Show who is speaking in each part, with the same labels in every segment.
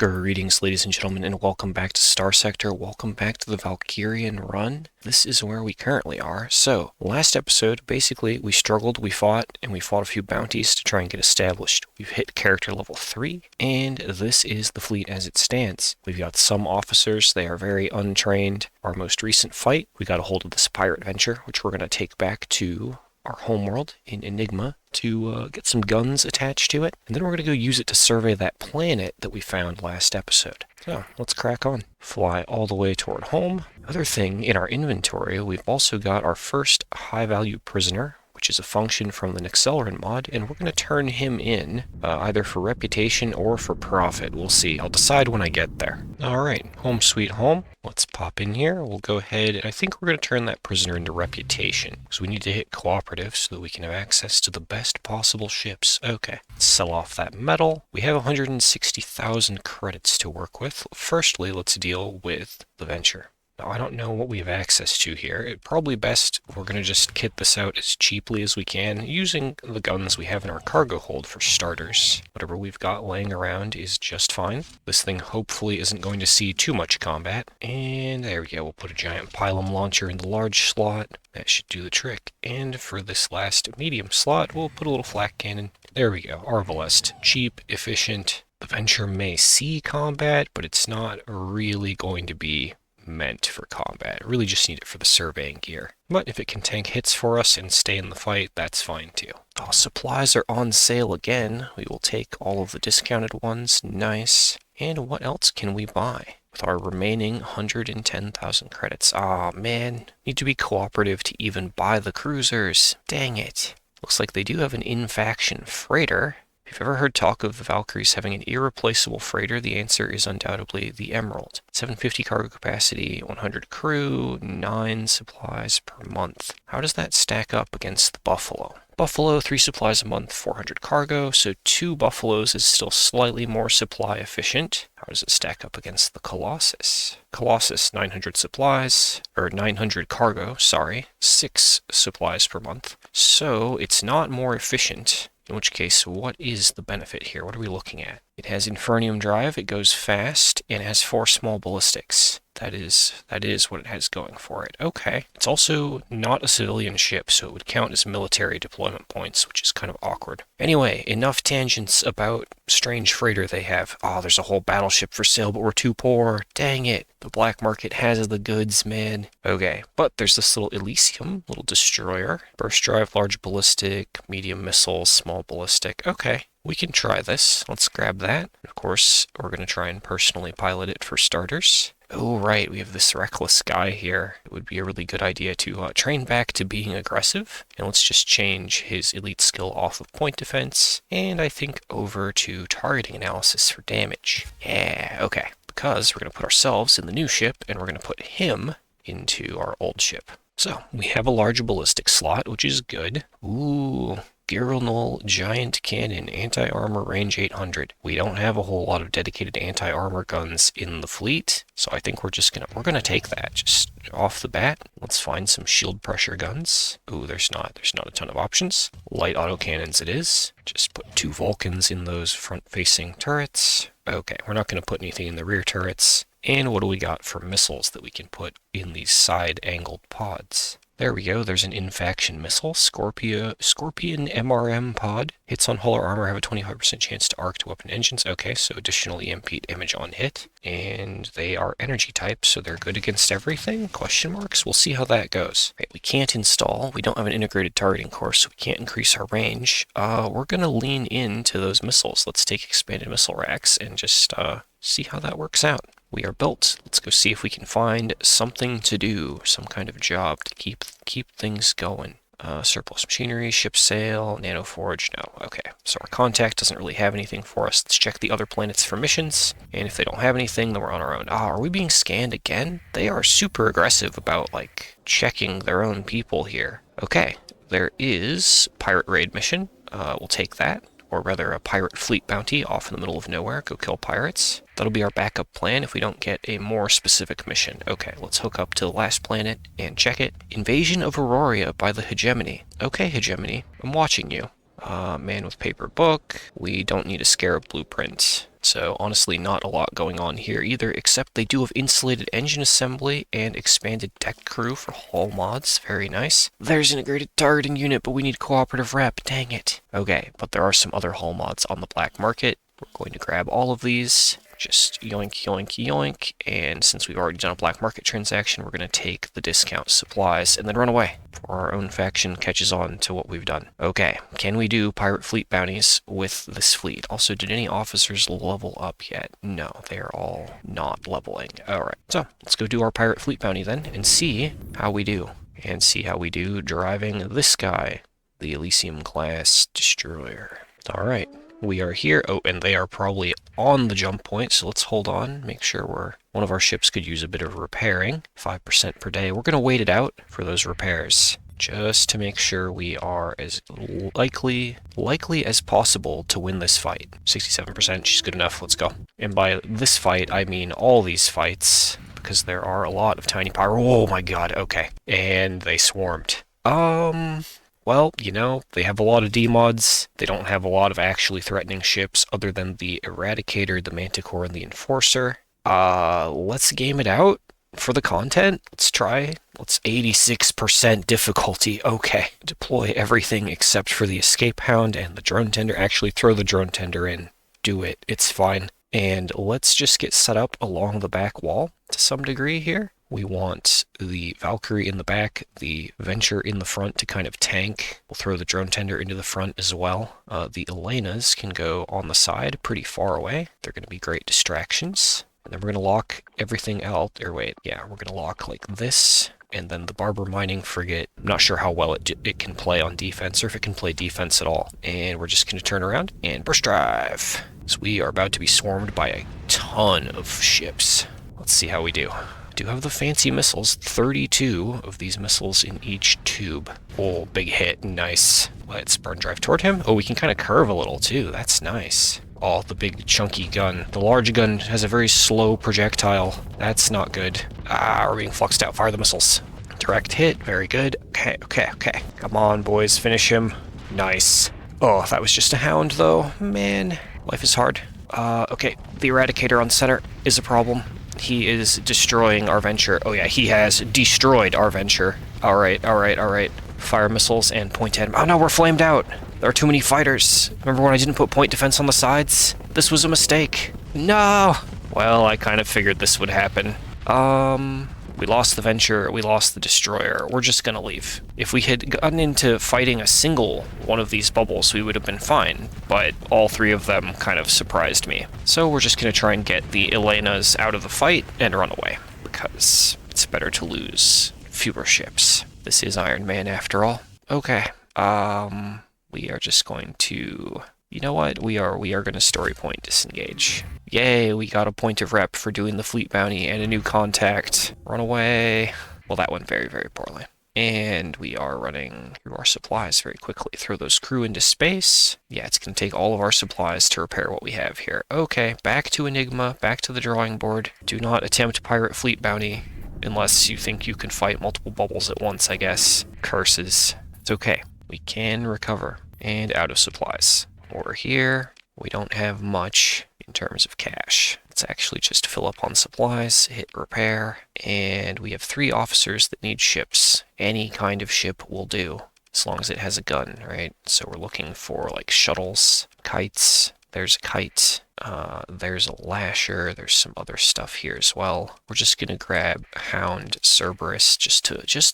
Speaker 1: Greetings, ladies and gentlemen, and welcome back to Starsector. Welcome back to the Valkyrian run. This is where we currently are. So, last episode, basically, we struggled, we fought a few bounties to try and get established. We've hit character level 3, and this is the fleet as it stands. We've got some officers, they are very untrained. Our most recent fight, we got a hold of this pirate venture, which we're going to take back to our homeworld in Enigma to get some guns attached to it, and then we're going to go use it to survey that planet that we found last episode. So let's crack on. Fly all the way toward home. Other thing in our inventory, we've also got our first high-value prisoner, which is a function from the Nexerelin mod, and we're going to turn him in either for reputation or for profit. We'll see. I'll decide when I get there. Alright, home sweet home. Let's pop in here. We'll go ahead, and I think we're going to turn that prisoner into reputation, because we need to hit cooperative so that we can have access to the best possible ships. Okay, let's sell off that metal. We have 160,000 credits to work with. Firstly, let's deal with the venture. Now, I don't know what we have access to here. It's probably best we're going to just kit this out as cheaply as we can, using the guns we have in our cargo hold for starters. Whatever we've got laying around is just fine. This thing hopefully isn't going to see too much combat. And there we go, we'll put a giant pylon launcher in the large slot. That should do the trick. And for this last medium slot, we'll put a little flak cannon. There we go, MODLIST. Cheap, efficient. The venture may see combat, but it's not really going to be meant for combat. Really just need it for the surveying gear. But if it can tank hits for us and stay in the fight, that's fine too. Oh, supplies are on sale again. We will take all of the discounted ones. Nice. And what else can we buy? With our remaining 110,000 credits. Aw, man. Need to be cooperative to even buy the cruisers. Dang it. Looks like they do have an in-faction freighter. If you've ever heard talk of the Valkyries having an irreplaceable freighter, the answer is undoubtedly the Emerald. 750 cargo capacity, 100 crew, 9 supplies per month. How does that stack up against the Buffalo? Buffalo, 3 supplies a month, 400 cargo, so 2 Buffaloes is still slightly more supply efficient. How does it stack up against the Colossus? Colossus, 900 supplies, or 900 cargo, sorry, 6 supplies per month. So it's not more efficient. In which case, what is the benefit here? What are we looking at? It has Infernium drive, it goes fast, and has 4 small ballistics. That is what it has going for it. Okay. It's also not a civilian ship, so it would count as military deployment points, which is kind of awkward. Anyway, enough tangents about strange freighter they have. Oh, there's a whole battleship for sale, but we're too poor. Dang it. The black market has the goods, man. Okay, but there's this little Elysium, little destroyer. Burst drive, large ballistic, medium missiles, small ballistic. Okay. We can try this. Let's grab that. Of course, we're going to try and personally pilot it for starters. Oh, right, we have this reckless guy here. It would be a really good idea to train back to being aggressive. And let's just change his elite skill off of point defense. And I think over to targeting analysis for damage. Yeah, okay. Because we're going to put ourselves in the new ship, and we're going to put him into our old ship. So, we have a large ballistic slot, which is good. Ooh. Null Giant Cannon, anti-armor range 800. We don't have a whole lot of dedicated anti-armor guns in the fleet, so I think we're gonna take that just off the bat. Let's find some shield pressure guns. Ooh, there's not a ton of options. Light autocannons it is. Just put 2 Vulcans in those front-facing turrets. Okay, we're not gonna put anything in the rear turrets. And what do we got for missiles that we can put in these side-angled pods? There we go, there's an in-faction missile, Scorpion MRM pod. Hits on hull or armor have a 25% chance to arc to weapon engines. Okay, so additional EMP damage on hit. And they are energy type, so they're good against everything? Question marks? We'll see how that goes. Right, we can't install, we don't have an integrated targeting course, so we can't increase our range. We're gonna lean into those missiles. Let's take expanded missile racks and just see how that works out. We are built. Let's go see if we can find something to do, some kind of job to keep things going. Surplus machinery, ship sale, nano forge, no. Okay, so our contact doesn't really have anything for us. Let's check the other planets for missions, and if they don't have anything, then we're on our own. Ah, are we being scanned again? They are super aggressive about, like, checking their own people here. Okay, there is pirate raid mission. We'll take that. Or rather, a pirate fleet bounty off in the middle of nowhere. Go kill pirates. That'll be our backup plan if we don't get a more specific mission. Okay, let's hook up to the last planet and check it. Invasion of Auroria by the Hegemony. Okay, Hegemony, I'm watching you. Man with paper book. We don't need a scarab blueprint. So honestly, not a lot going on here either, except they do have insulated engine assembly and expanded deck crew for hull mods. Very nice. There's integrated targeting unit, but we need cooperative rep. Dang it. Okay, but there are some other hull mods on the black market. We're going to grab all of these. Just yoink, yoink, yoink. And since we've already done a black market transaction, we're going to take the discount supplies and then run away before our own faction catches on to what we've done. Okay, can we do pirate fleet bounties with this fleet? Also, did any officers level up yet? No, they're all not leveling. All right, so let's go do our pirate fleet bounty then and see how we do. And see how we do driving this guy, the Elysium class destroyer. All right. We are here. Oh, and they are probably on the jump point, so let's hold on. Make sure one of our ships could use a bit of repairing. 5% per day. We're going to wait it out for those repairs, just to make sure we are as likely as possible to win this fight. 67%, she's good enough. Let's go. And by this fight, I mean all these fights, because there are a lot of tiny pyro. Oh my god, okay. And they swarmed. Well, you know, they have a lot of D-mods. They don't have a lot of actually threatening ships other than the Eradicator, the Manticore, and the Enforcer. Let's game it out for the content. Let's try. Let's 86% difficulty. Okay. Deploy everything except for the Escape Hound and the Drone Tender. Actually, throw the Drone Tender in. Do it. It's fine. And let's just get set up along the back wall to some degree here. We want the Valkyrie in the back, the Venture in the front to kind of tank. We'll throw the Drone Tender into the front as well. The Elenas can go on the side, pretty far away. They're going to be great distractions. And then we're going to lock everything else. Or wait, yeah, we're going to lock like this. And then the Barber Mining Frigate. I'm not sure how well it can play on defense, or if it can play defense at all. And we're just going to turn around and burst drive. So we are about to be swarmed by a ton of ships. Let's see how we do. Do have the fancy missiles, 32 of these missiles in each tube. Oh, big hit, nice. Let's burn drive toward him. Oh, we can kind of curve a little too, that's nice. Oh, the big chunky gun. The large gun has a very slow projectile. That's not good. We're being fluxed out. Fire the missiles. Direct hit, very good. Okay. Come on, boys, finish him. Nice. Oh, that was just a hound though. Man, life is hard. Okay, the Eradicator on center is a problem. He is destroying our Venture. Oh yeah, he has destroyed our Venture. Alright. Fire missiles and point at him. Oh no, we're flamed out. There are too many fighters. Remember when I didn't put point defense on the sides? This was a mistake. No! Well, I kind of figured this would happen. We lost the Venture, we lost the Destroyer. We're just gonna leave. If we had gotten into fighting a single one of these bubbles, we would have been fine, but all three of them kind of surprised me. So we're just gonna try and get the Elenas out of the fight and run away, because it's better to lose fewer ships. This is Iron Man after all. Okay, we are just going to... You know what? We are going to story point disengage. Yay, we got a point of rep for doing the fleet bounty and a new contact. Run away. Well, that went very, very poorly. And we are running through our supplies very quickly. Throw those crew into space. Yeah, it's going to take all of our supplies to repair what we have here. Okay, back to Enigma, back to the drawing board. Do not attempt pirate fleet bounty unless you think you can fight multiple bubbles at once, I guess. Curses. It's okay. We can recover. And out of supplies. Over here, we don't have much in terms of cash. Let's actually just fill up on supplies, hit repair, and we have 3 officers that need ships. Any kind of ship will do, as long as it has a gun, right? So we're looking for like shuttles, kites. There's a kite, there's a lasher, there's some other stuff here as well. We're just gonna grab Hound, Cerberus, just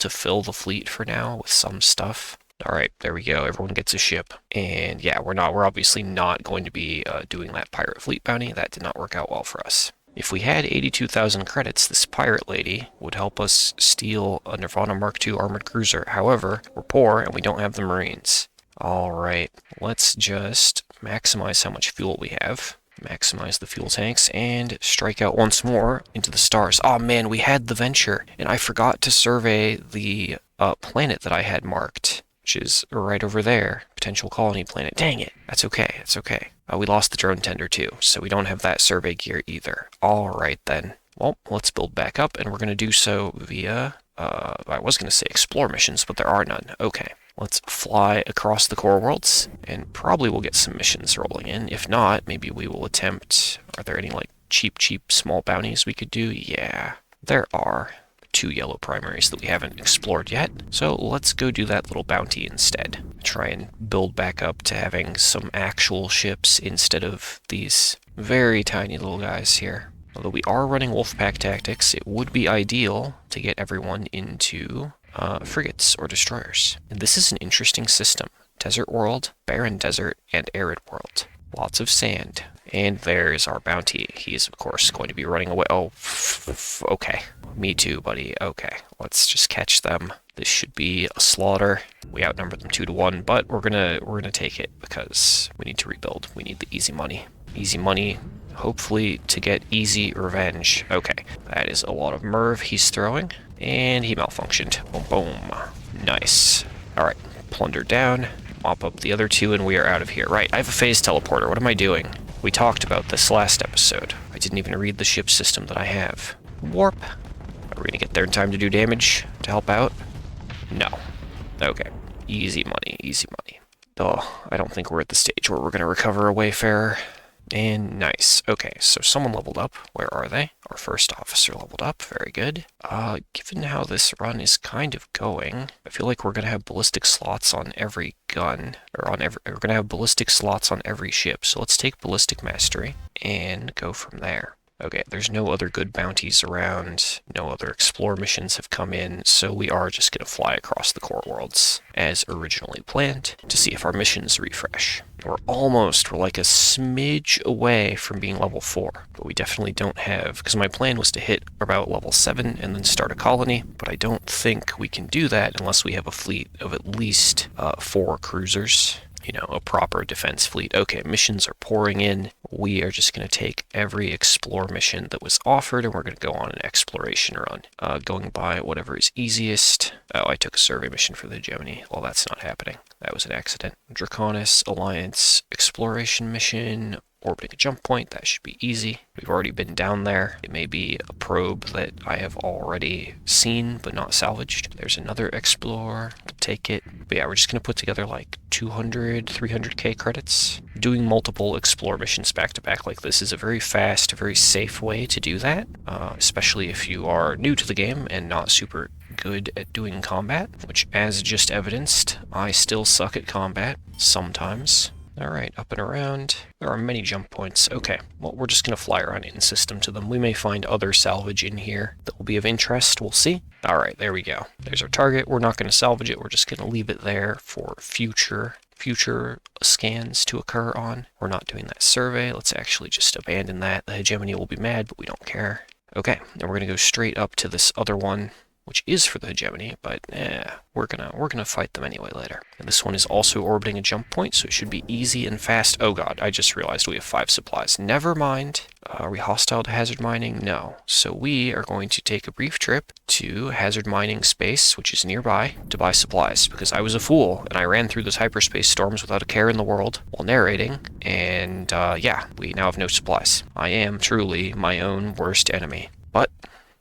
Speaker 1: to fill the fleet for now with some stuff. Alright, there we go. Everyone gets a ship. And yeah, we're obviously not going to be doing that pirate fleet bounty. That did not work out well for us. If we had 82,000 credits, this pirate lady would help us steal a Nirvana Mark II armored cruiser. However, we're poor and we don't have the Marines. Alright, let's just maximize how much fuel we have. Maximize the fuel tanks and strike out once more into the stars. Oh man, we had the Venture and I forgot to survey the planet that I had marked, which is right over there. Potential colony planet. Dang it. That's okay. It's okay. We lost the Drone Tender too, so we don't have that survey gear either. Alright then. Well, let's build back up, and we're going to do so via, I was going to say explore missions, but there are none. Okay. let's fly across the core worlds, and probably we'll get some missions rolling in. If not, maybe we will attempt... Are there any, like, cheap small bounties we could do? Yeah, there are. 2 yellow primaries that we haven't explored yet. So let's go do that little bounty instead. Try and build back up to having some actual ships instead of these very tiny little guys here. Although we are running Wolfpack tactics, it would be ideal to get everyone into frigates or destroyers. And this is an interesting system. Desert world, barren desert, and arid world. Lots of sand. And there's our bounty. He is, of course, going to be running away. Oh, okay. Me too, buddy. Okay, let's just catch them. This should be a slaughter. We outnumber them 2-1, but we're gonna take it because we need to rebuild. We need the easy money. Easy money, hopefully to get easy revenge. Okay, that is a lot of Merv he's throwing, and he malfunctioned. Boom, boom. Nice. All right, plunder down. Mop up the other 2, and we are out of here. Right, I have a phase teleporter. What am I doing? We talked about this last episode. I didn't even read the ship system that I have. Warp. Are we gonna get there in time to do damage to help out? No. Okay. Easy money, easy money. Oh, I don't think we're at the stage where we're gonna recover a Wayfarer. And nice. Okay, so someone leveled up. Where are they? Our first officer leveled up. Very good. Given how this run is kind of going, I feel like we're gonna have ballistic slots on every gun, or we're gonna have ballistic slots on every ship. So let's take ballistic mastery and go from there. Okay, there's no other good bounties around, no other explore missions have come in, so we are just going to fly across the core worlds as originally planned to see if our missions refresh. We're like a smidge away from being level 4, but we definitely don't have, because my plan was to hit about level 7 and then start a colony, but I don't think we can do that unless we have a fleet of at least 4 cruisers. You know, a proper defense fleet. Okay, missions are pouring in. We are just going to take every explore mission that was offered, and we're going to go on an exploration run. Going by whatever is easiest. Oh, I took a survey mission for the Hegemony. Well, that's not happening. That was an accident. Draconis Alliance exploration mission. Orbiting a jump point, that should be easy. We've already been down there. It may be a probe that I have already seen but not salvaged. There's another explore. We'll take it. But yeah, we're just going to put together like 200, 300k credits. Doing multiple explore missions back to back like this is a very fast, very safe way to do that, especially if you are new to the game and not super good at doing combat, which, as just evidenced, I still suck at combat sometimes. Alright, up and around. There are many jump points. Okay, well, we're just going to fly around in system to them. We may find other salvage in here that will be of interest. We'll see. Alright, there we go. There's our target. We're not going to salvage it. We're just going to leave it there for future scans to occur on. We're not doing that survey. Let's actually just abandon that. The Hegemony will be mad, but we don't care. Okay, now we're going to go straight up to this other one, which is for the Hegemony, but we're gonna fight them anyway later. And this one is also orbiting a jump point, so it should be easy and fast. Oh god, I just realized we have 5 supplies. Never mind. Are we hostile to hazard mining? No. So we are going to take a brief trip to hazard mining space, which is nearby, to buy supplies, because I was a fool, and I ran through those hyperspace storms without a care in the world while narrating, and yeah, we now have no supplies. I am truly my own worst enemy. But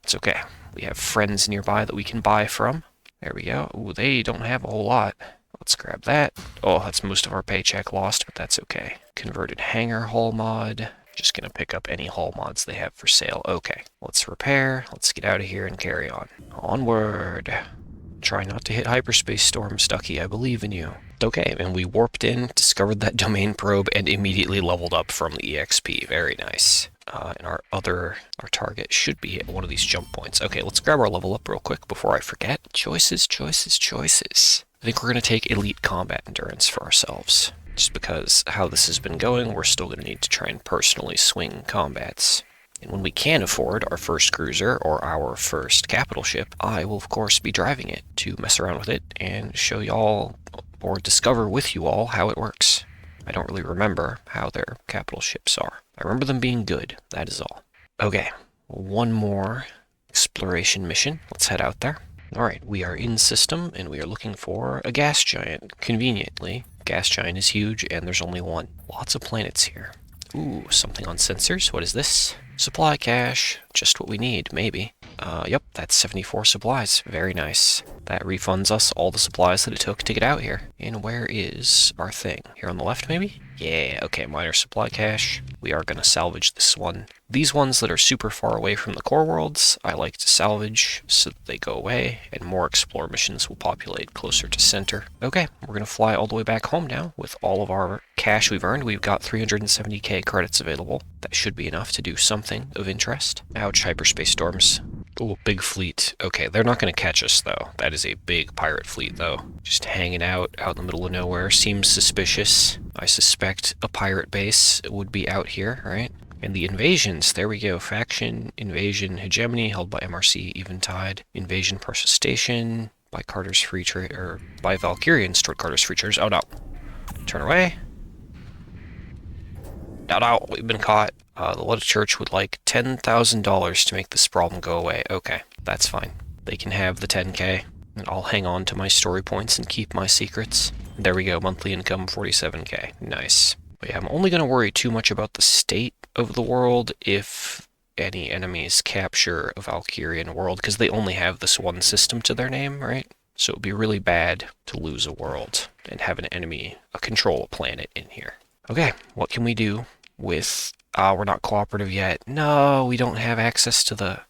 Speaker 1: it's okay. We have friends nearby that we can buy from. There we go. Ooh, they don't have a whole lot. Let's grab that. Oh, that's most of our paycheck lost, but that's okay. Converted hangar hull mod. Just gonna pick up any hull mods they have for sale. Okay, let's repair. Let's get out of here and carry on. Onward. Try not to hit hyperspace storms, Ducky. I believe in you. Okay, and we warped in, discovered that domain probe, and immediately leveled up from the EXP. Very nice. And our target should be at one of these jump points. Okay, let's grab our level up real quick before I forget. Choices, choices, choices. I think we're going to take elite combat endurance for ourselves. Just because how this has been going, we're still going to need to try and personally swing combats. And when we can afford our first cruiser or our first capital ship, I will of course be driving it to mess around with it and show y'all, or discover with you all, how it works. I don't really remember how their capital ships are. I remember them being good, that is all. Okay, one more exploration mission. Let's head out there. Alright, we are in system, and we are looking for a gas giant. Conveniently, gas giant is huge, and there's only one. Lots of planets here. Ooh, something on sensors. What is this? Supply cache. Just what we need, maybe. Yep, that's 74 supplies. Very nice. That refunds us all the supplies that it took to get out here. And where is our thing? Here on the left, maybe? Yeah, okay, minor supply cache. We are going to salvage this one. These ones that are super far away from the core worlds, I like to salvage so that they go away, and more explore missions will populate closer to center. Okay, we're going to fly all the way back home now with all of our cash we've earned. We've got 370k credits available. That should be enough to do something of interest. Ouch, hyperspace storms. Oh, big fleet. Okay, they're not going to catch us, though. That is a big pirate fleet, though. Just hanging out in the middle of nowhere. Seems suspicious. I suspect a pirate base would be out here, right? And the invasions, there we go. Faction, invasion, hegemony, held by MRC, Eventide. Invasion, Precious Station, by Carter's Free Trade, or by Valkyrians toward Carter's Free Traders. Oh, no. Turn away. No, we've been caught. The Blood Church would like $10,000 to make this problem go away. Okay, that's fine. They can have the 10k, and I'll hang on to my story points and keep my secrets. There we go, monthly income 47k. Nice. But yeah, I'm only going to worry too much about the state of the world if any enemies capture a Valkyrian world, because they only have this one system to their name, right? So it would be really bad to lose a world and have an enemy control a planet in here. Okay, what can we do with... we're not cooperative yet. No, we don't have access to the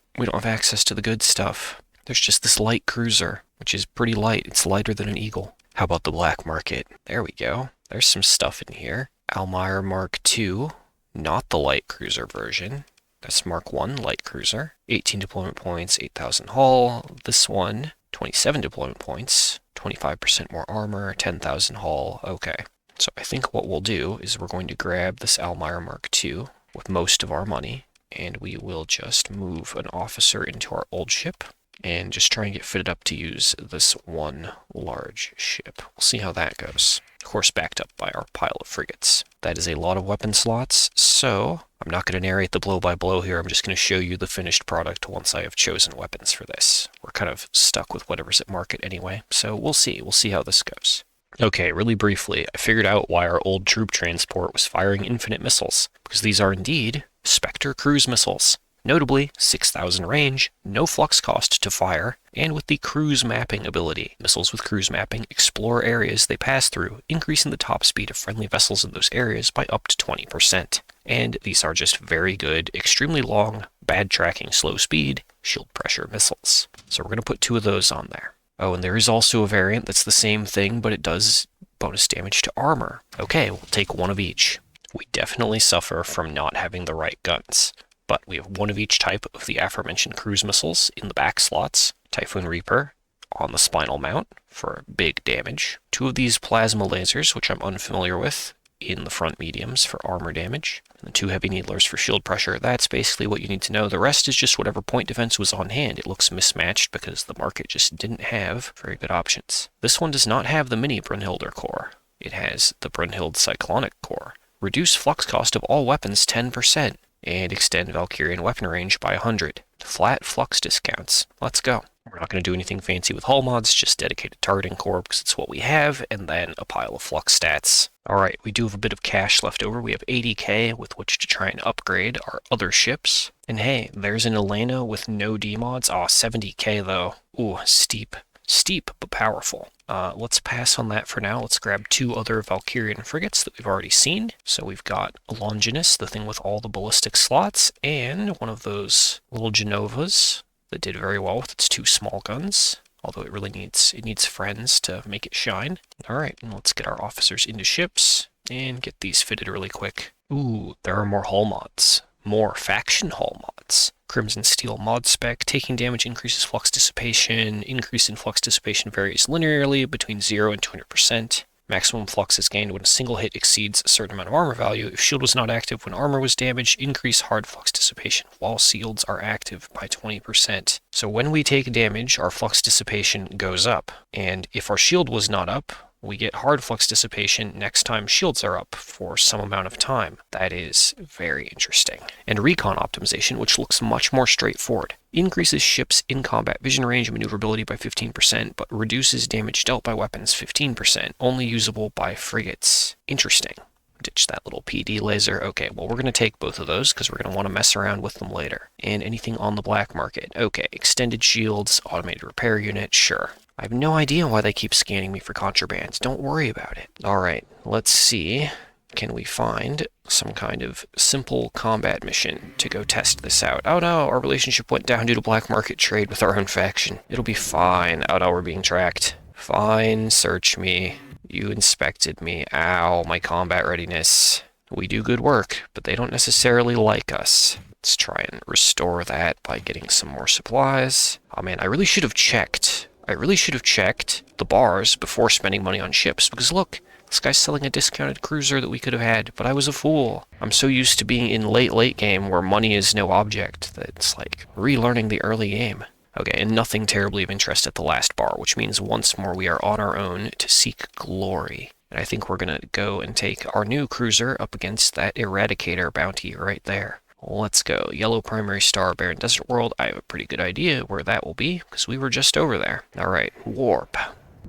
Speaker 1: good stuff. There's just this light cruiser, which is pretty light. It's lighter than an Eagle. How about the black market? There we go. There's some stuff in here. Almire Mk, not the light cruiser version. That's Mark 1 light cruiser. 18 deployment points, 8,000 hull. This one, 27 deployment points, 25% more armor, 10,000 hull. Okay. So I think what we'll do is we're going to grab this Almire Mk with most of our money, and we will just move an officer into our old ship and just try and get fitted up to use this one large ship. We'll see how that goes. Of course, backed up by our pile of frigates. That is a lot of weapon slots, so I'm not going to narrate the blow-by-blow here. I'm just going to show you the finished product once I have chosen weapons for this. We're kind of stuck with whatever's at market anyway, so we'll see. We'll see how this goes. Okay, really briefly, I figured out why our old troop transport was firing infinite missiles, because these are indeed Spectre cruise missiles. Notably, 6,000 range, no flux cost to fire, and with the cruise mapping ability. Missiles with cruise mapping explore areas they pass through, increasing the top speed of friendly vessels in those areas by up to 20%. And these are just very good, extremely long, bad tracking, slow speed, shield pressure missiles. So we're going to put 2 of those on there. Oh, and there is also a variant that's the same thing, but it does bonus damage to armor. Okay, we'll take 1 of each. We definitely suffer from not having the right guns, but we have 1 of each type of the aforementioned cruise missiles in the back slots. Typhoon Reaper on the spinal mount for big damage. 2 of these plasma lasers, which I'm unfamiliar with, in the front mediums for armor damage. And the 2 heavy needlers for shield pressure. That's basically what you need to know. The rest is just whatever point defense was on hand. It looks mismatched because the market just didn't have very good options. This one does not have the mini Brunhilde core. It has the Brunhilde Cyclonic core. Reduce flux cost of all weapons 10%. And extend Valkyrian weapon range by 100. Flat flux discounts. Let's go. We're not going to do anything fancy with hull mods, just dedicated targeting core because it's what we have, and then a pile of flux stats. Alright, we do have a bit of cash left over. We have 80k with which to try and upgrade our other ships. And hey, there's an Elena with no D-mods. Aw, 70k though. Ooh, steep. Steep, but powerful. Let's pass on that for now. Let's grab 2 other Valkyrian frigates that we've already seen. So we've got Longinus, the thing with all the ballistic slots, and one of those little Genovas that did very well with its 2 small guns. Although it really needs friends to make it shine. Alright, let's get our officers into ships and get these fitted really quick. Ooh, there are more hull mods. More faction hull mods. Crimson Steel mod spec. Taking damage increases flux dissipation. Increase in flux dissipation varies linearly between 0 and 200%. Maximum flux is gained when a single hit exceeds a certain amount of armor value. If shield was not active when armor was damaged, increase hard flux dissipation while shields are active by 20%. So when we take damage, our flux dissipation goes up. And if our shield was not up, we get hard flux dissipation next time shields are up for some amount of time. That is very interesting. And recon optimization, which looks much more straightforward. Increases ships' in-combat vision range and maneuverability by 15%, but reduces damage dealt by weapons 15%, only usable by frigates. Interesting. Ditch that little PD laser. Okay, well, we're going to take both of those because we're going to want to mess around with them later. And anything on the black market. Okay, extended shields, automated repair unit, sure. I have no idea why they keep scanning me for contraband. Don't worry about it. All right, let's see. Can we find some kind of simple combat mission to go test this out? Oh no, our relationship went down due to black market trade with our own faction. It'll be fine. Oh no, we're being tracked. Fine, search me. You inspected me. Ow, my combat readiness. We do good work, but they don't necessarily like us. Let's try and restore that by getting some more supplies. Oh man, I really should have checked. The bars before spending money on ships, because look, this guy's selling a discounted cruiser that we could have had, but I was a fool. I'm so used to being in late game where money is no object that it's like relearning the early game. Okay, and nothing terribly of interest at the last bar, which means once more we are on our own to seek glory. And I think we're going to go and take our new cruiser up against that Eradicator bounty right there. Let's go. Yellow primary star, barren desert world. I have a pretty good idea where that will be, because we were just over there. Alright, warp.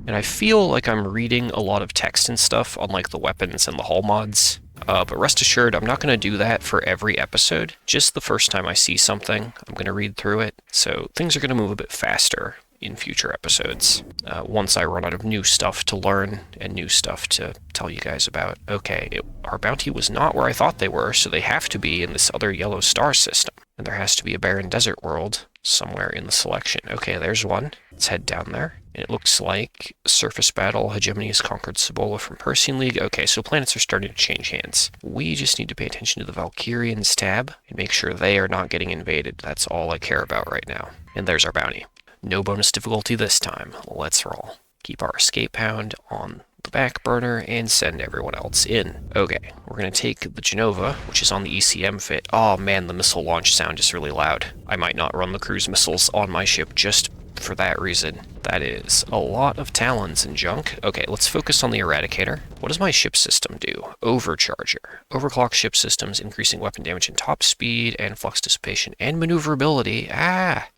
Speaker 1: And I feel like I'm reading a lot of text and stuff on like the weapons and the hull mods. But rest assured, I'm not going to do that for every episode. Just the first time I see something, I'm going to read through it. So things are going to move a bit faster in future episodes. Once I run out of new stuff to learn and new stuff to tell you guys about. Okay, our bounty was not where I thought they were, so they have to be in this other yellow star system. And there has to be a barren desert world somewhere in the selection. Okay, there's one. Let's head down there. And it looks like surface battle, Hegemony has conquered Cibola from Persian League. Okay, so planets are starting to change hands. We just need to pay attention to the Valkyrians tab and make sure they are not getting invaded. That's all I care about right now. And there's our bounty. No bonus difficulty this time. Let's roll. Keep our escape hound on the back burner and send everyone else in. Okay, we're going to take the Genova, which is on the ECM fit. Oh man, the missile launch sound is really loud. I might not run the cruise missiles on my ship just for that reason. That is a lot of talons and junk. Okay, let's focus on the Eradicator. What does my ship system do? Overcharger. Overclock ship systems, increasing weapon damage and top speed, and flux dissipation, and maneuverability.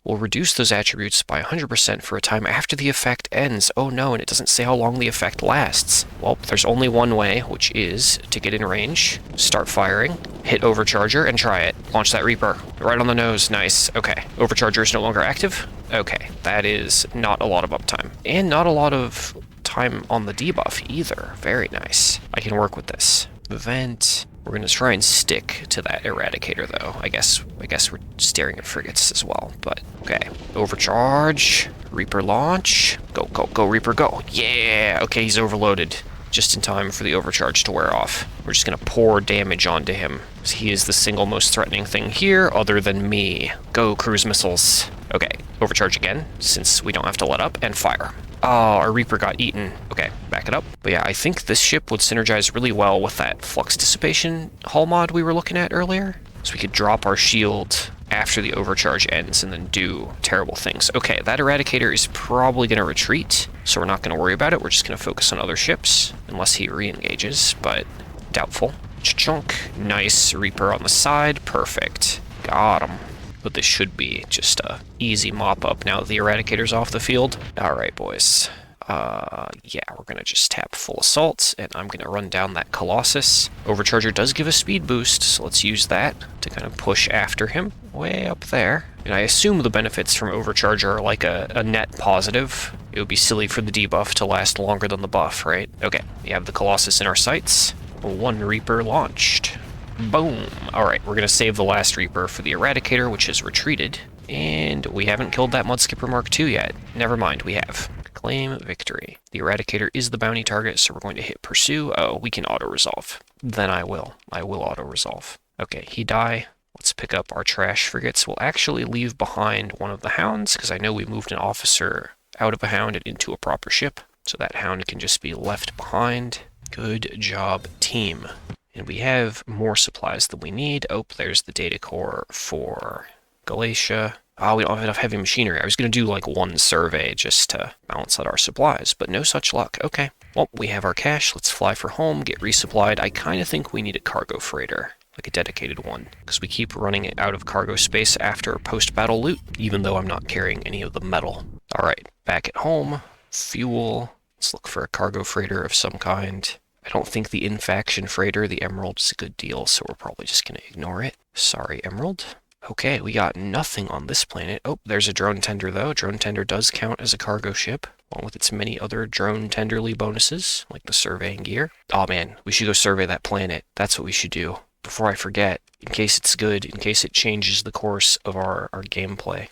Speaker 1: Will reduce those attributes by 100% for a time after the effect ends. Oh no, and it doesn't say how long the effect lasts. Well, there's only one way, which is to get in range, start firing, hit Overcharger, and try it. Launch that Reaper. Right on the nose. Nice. Okay. Overcharger is no longer active. Okay, that is not a lot of uptime. And not a lot of time on the debuff either. Very nice. I can work with this. Vent. We're going to try and stick to that Eradicator, though. I guess we're staring at frigates as well. But, okay. Overcharge. Reaper launch. Go, go, go, Reaper, go. Yeah! Okay, he's overloaded. Just in time for the overcharge to wear off. We're just going to pour damage onto him. He is the single most threatening thing here, other than me. Go, cruise missiles. Okay, overcharge again, since we don't have to let up, and fire. Oh, our Reaper got eaten. Okay, back it up. But yeah, I think this ship would synergize really well with that flux dissipation hull mod we were looking at earlier. So we could drop our shield after the overcharge ends and then do terrible things. Okay, that Eradicator is probably going to retreat, so we're not going to worry about it. We're just going to focus on other ships, unless he re-engages, but doubtful. Chunk. Nice. Reaper on the side. Perfect. Got him. But this should be just a easy mop-up now that the Eradicator's off the field. Alright, boys. Yeah, we're going to just tap full assault, and I'm going to run down that Colossus. Overcharger does give a speed boost, so let's use that to kind of push after him. Way up there. And I assume the benefits from Overcharger are like a net positive. It would be silly for the debuff to last longer than the buff, right? Okay, we have the Colossus in our sights. One Reaper launched. Boom. Alright, we're going to save the last Reaper for the Eradicator, which has retreated. And we haven't killed that Mudskipper Mark II yet. Never mind, we have. Claim victory. The Eradicator is the bounty target, so we're going to hit pursue. Oh, we can auto-resolve. Then I will. I will auto-resolve. Okay, he die. Let's pick up our trash frigates. We'll actually leave behind one of the hounds, because I know we moved an officer out of a hound and into a proper ship. So that hound can just be left behind. Good job, team. And we have more supplies than we need. Oh, there's the data core for Galatia. Oh, we don't have enough heavy machinery. I was going to do like one survey just to balance out our supplies, but no such luck. Okay. Well, we have our cash. Let's fly for home, get resupplied. I kind of think we need a cargo freighter, like a dedicated one, because we keep running it out of cargo space after post-battle loot, even though I'm not carrying any of the metal. All right, back at home, fuel. Let's look for a cargo freighter of some kind. I don't think the in-faction freighter, the Emerald, is a good deal, so we're probably just going to ignore it. Sorry, Emerald. Okay, we got nothing on this planet. Oh, there's a drone tender, though. Drone tender does count as a cargo ship, along with its many other drone tenderly bonuses, like the surveying gear. Oh man, we should go survey that planet. That's what we should do. Before I forget, in case it's good, in case it changes the course of our gameplay.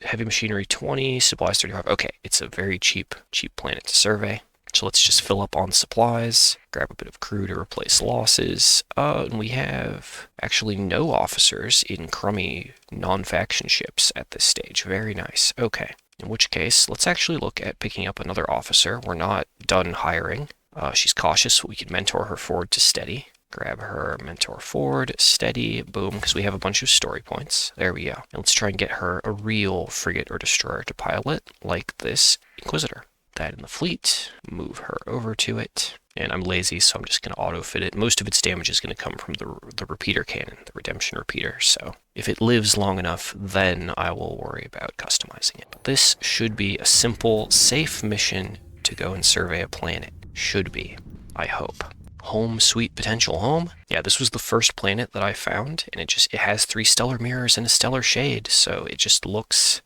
Speaker 1: Heavy machinery 20, supplies 35. Okay, it's a very cheap planet to survey. So let's just fill up on supplies, grab a bit of crew to replace losses. And we have actually no officers in crummy non-faction ships at this stage. Very nice. Okay. In which case, let's actually look at picking up another officer. We're not done hiring. She's cautious, so we can mentor her forward to steady. Grab her, mentor forward, steady, boom, because we have a bunch of story points. There we go. And let's try and get her a real frigate or destroyer to pilot, like this Inquisitor. That in the fleet, move her over to it, and I'm lazy, so I'm just going to auto-fit it. Most of its damage is going to come from the repeater cannon, the redemption repeater, so if it lives long enough, then I will worry about customizing it. But this should be a simple, safe mission to go and survey a planet. Should be, I hope. Home, sweet potential home. Yeah, this was the first planet that I found, and it has 3 stellar mirrors and a stellar shade, so it just looks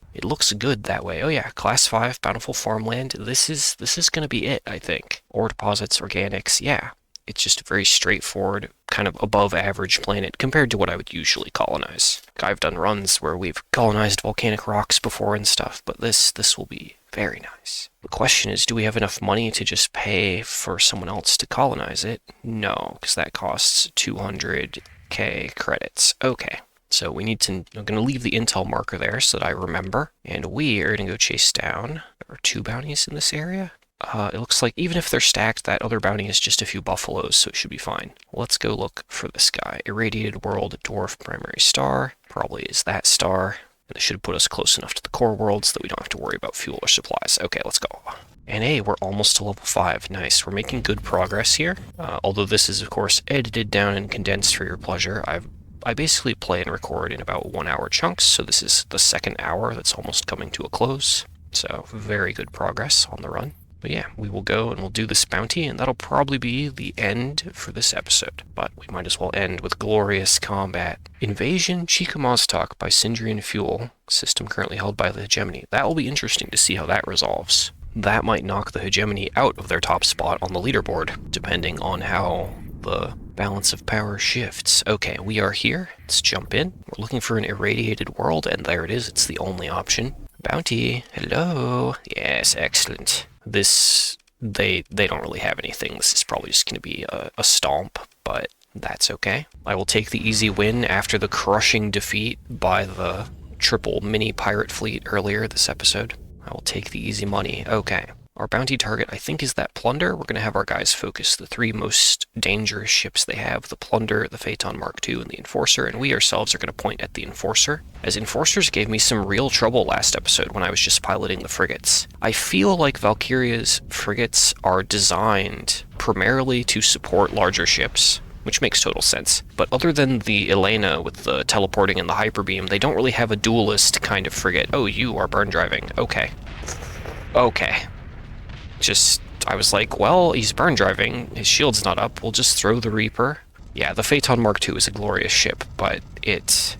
Speaker 1: good that way. Oh yeah, class 5 bountiful farmland. This is gonna be it, I think. Ore deposits, organics. Yeah, it's just a very straightforward, kind of above average planet compared to what I would usually colonize. I've done runs where we've colonized volcanic rocks before and stuff, but this will be very nice. The question is, do we have enough money to just pay for someone else to colonize it? No, because that costs 200k credits. Okay, so we need to, I'm going to leave the intel marker there so that I remember, and we are going to go chase down. There are 2 bounties in this area. It looks like even if they're stacked, that other bounty is just a few buffaloes, so it should be fine. Let's go look for this guy. Irradiated world, dwarf primary star. Probably is that star. And it should put us close enough to the core worlds that we don't have to worry about fuel or supplies. Okay, let's go. And hey, we're almost to level 5. Nice. We're making good progress here. Although this is, of course, edited down and condensed for your pleasure. I basically play and record in about 1 hour chunks, so this is the 2nd hour that's almost coming to a close. So very good progress on the run. But yeah, we will go and we'll do this bounty, and that'll probably be the end for this episode. But we might as well end with glorious combat. Invasion Chicamoztoc by Syndrian Fuel, system currently held by the Hegemony. That will be interesting to see how that resolves. That might knock the Hegemony out of their top spot on the leaderboard, depending on how the balance of power shifts. Okay, we are here. Let's jump in. We're looking for an irradiated world, and there it is. It's the only option. Bounty. Hello. Yes, excellent. This, they don't really have anything. This is probably just going to be a stomp, but that's okay. I will take the easy win after the crushing defeat by the triple mini pirate fleet earlier this episode. I will take the easy money. Okay. Our bounty target, I think, is that Plunder. We're going to have our guys focus the 3 most dangerous ships they have, the Plunder, the Phaeton Mark II, and the Enforcer, and we ourselves are going to point at the Enforcer, as Enforcers gave me some real trouble last episode when I was just piloting the frigates. I feel like Valkyria's frigates are designed primarily to support larger ships, which makes total sense. But other than the Elena with the teleporting and the hyperbeam, they don't really have a duelist kind of frigate. Oh, you are burn driving. Okay. Okay. I was like, well, he's burn driving, his shield's not up, we'll just throw the Reaper. Yeah, the Phaeton Mark II is a glorious ship, but it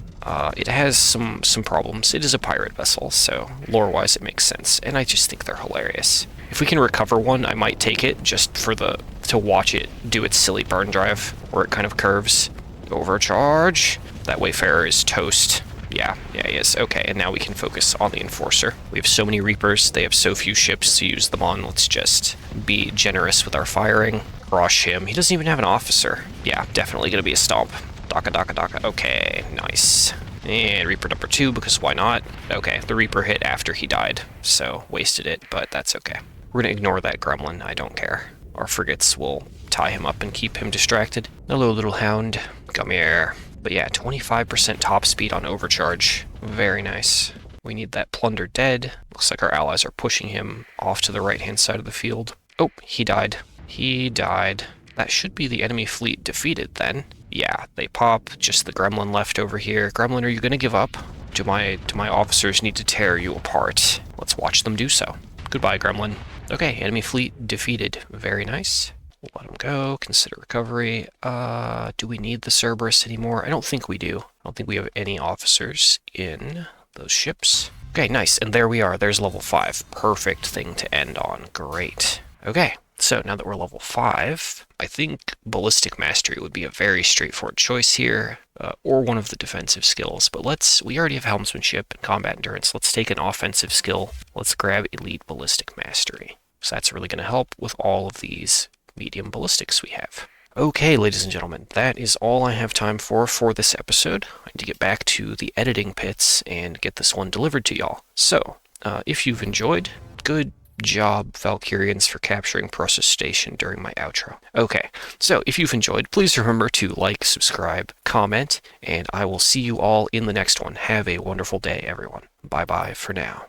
Speaker 1: has some problems. It is a pirate vessel, so lore-wise it makes sense, and I just think they're hilarious. If we can recover one, I might take it, just for to watch it do its silly burn drive, where it kind of curves. Overcharge! That Wayfarer is toast. Yeah, he is. Okay, and now we can focus on the Enforcer. We have so many Reapers, they have so few ships to use them on. Let's just be generous with our firing. Rush him. He doesn't even have an officer. Yeah, definitely gonna be a stomp. Daka. Okay, nice. And Reaper number 2, because why not? Okay, the Reaper hit after he died, so wasted it, but that's okay. We're gonna ignore that gremlin, I don't care. Our frigates will tie him up and keep him distracted. Hello, little hound. Come here. But yeah, 25% top speed on overcharge. Very nice. We need that Plunder dead. Looks like our allies are pushing him off to the right-hand side of the field. Oh, he died. He died. That should be the enemy fleet defeated then. Yeah, they pop. Just the gremlin left over here. Gremlin, are you going to give up? Do my officers need to tear you apart? Let's watch them do so. Goodbye, gremlin. Okay, enemy fleet defeated. Very nice. We'll let them go. Consider recovery. Do we need the Cerberus anymore? I don't think we do. I don't think we have any officers in those ships. Okay, nice. And there we are. There's level 5. Perfect thing to end on. Great. Okay, so now that we're level 5, I think Ballistic Mastery would be a very straightforward choice here, or one of the defensive skills. But we already have Helmsmanship and Combat Endurance. Let's take an offensive skill. Let's grab Elite Ballistic Mastery. So that's really going to help with all of these medium ballistics we have. Okay, ladies and gentlemen, that is all I have time for this episode. I need to get back to the editing pits and get this one delivered to y'all. So, if you've enjoyed, good job, Valkyrians, for capturing Process Station during my outro. Okay, so if you've enjoyed, please remember to like, subscribe, comment, and I will see you all in the next one. Have a wonderful day, everyone. Bye-bye for now.